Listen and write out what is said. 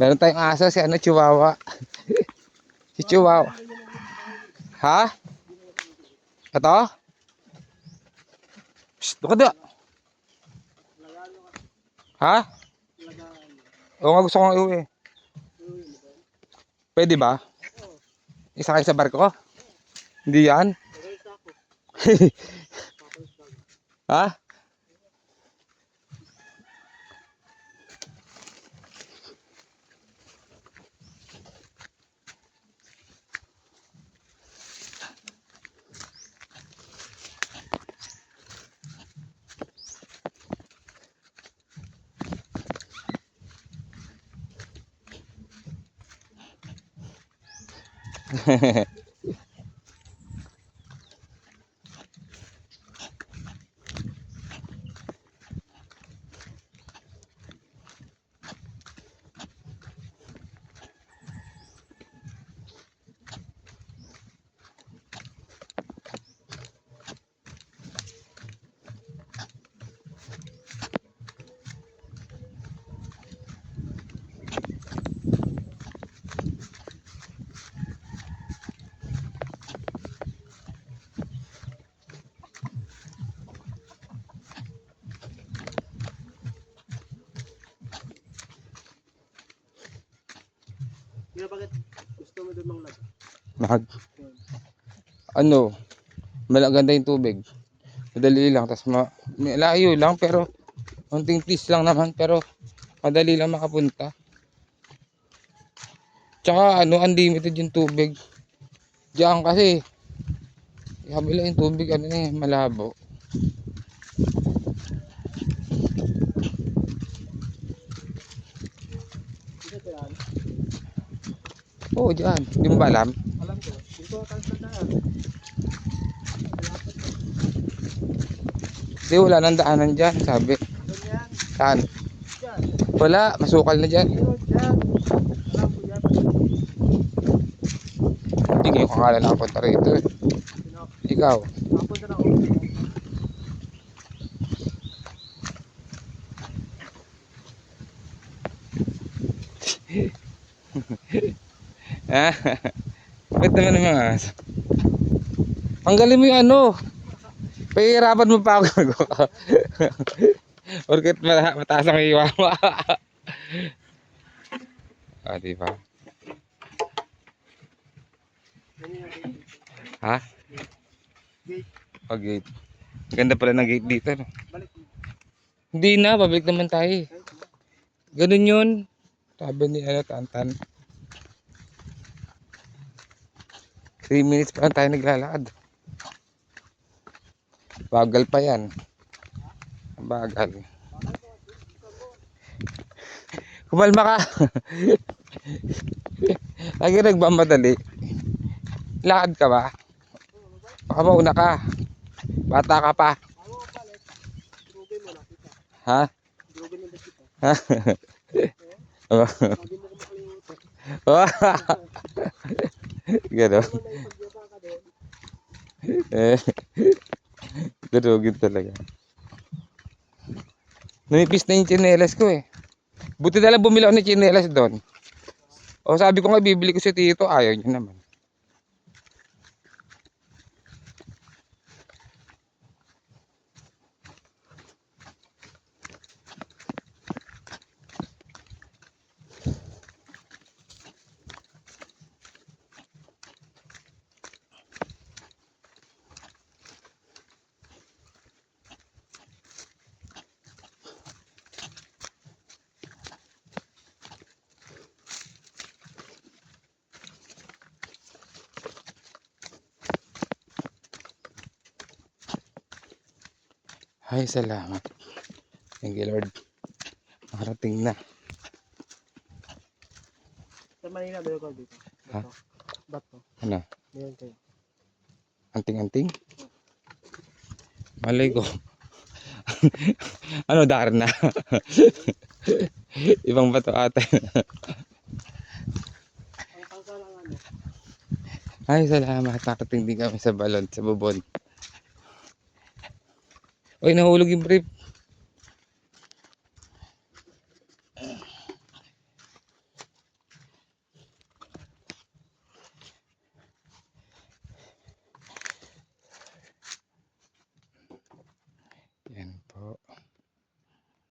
Meron tayong aso, si ano, Chihuahua. Si Chihuahua. Ha? Ito? Shh, doon ka doon. Ha? Oo nga, gusto kong iuwi. Pwede ba? Isa kayo sa barko? Hindi yan? Ha? Bakit gusto mo doon mang Mag, ano, malaganda yung tubig. Madali lang, tas may layo lang, pero konting please lang naman, pero madali lang makapunta. Tsaka ano, unlimited yung tubig. Diyan kasi, kabila yung tubig, ano eh, malabo. Oo, diyan. Hindi mo ba alam? Alam ko. Dito ka tayo. Hindi, wala nang daanan dyan, sabi. Ganyan. Saan? Diyan. Wala, masukal na dyan. Dito, diyan. Alam ko yan. Hindi, ngayon ko akala nakapunta rito eh. Ikaw? Papunta na ako. Ha? Ba't naman ang mga aso? Tanggalin mo yung ano. Pahihirapan mo pa ako. Porket mataas ang iwawa. Ah, diba? Ha? Gate. Oh, gate. Ganda pala ng gate dito, no? Balik mo. Hindi na, babalik naman tayo. Ganun yun. Sabi ni ano, Tantan. 3 minutes pa lang tayo naglalakad. Bagal pa yan. Bagal. Kumalma ka. Lagi nagmamadali. Lakad ka ba? Baka mauna ka. Bata ka pa. Drugin mo na kita. Ha? Drugin mo na kita. Ha? Hindi mo kumakalimutan. Gano'n. Kung may pagyaba ka doon. Eh, ganugin talaga. Numipis na yung tsinelas ko eh. Buti na lang bumili ako ng tsinelas doon. O sabi ko nga bibili ko si Tito, ayaw niya naman. Ay, salamat. Thank you, Lord. Nakarating na. Sa Manila, meron ka dito. Ha? Bato. Ano? Meron kayo. Anting-anting? Malay ko. Ano, Darna? Ibang bato ata. Ang pangkalangan mo. Ay, salamat. Nakarating din kami sa balon, sa bubon. Uy, nahulog yung brief.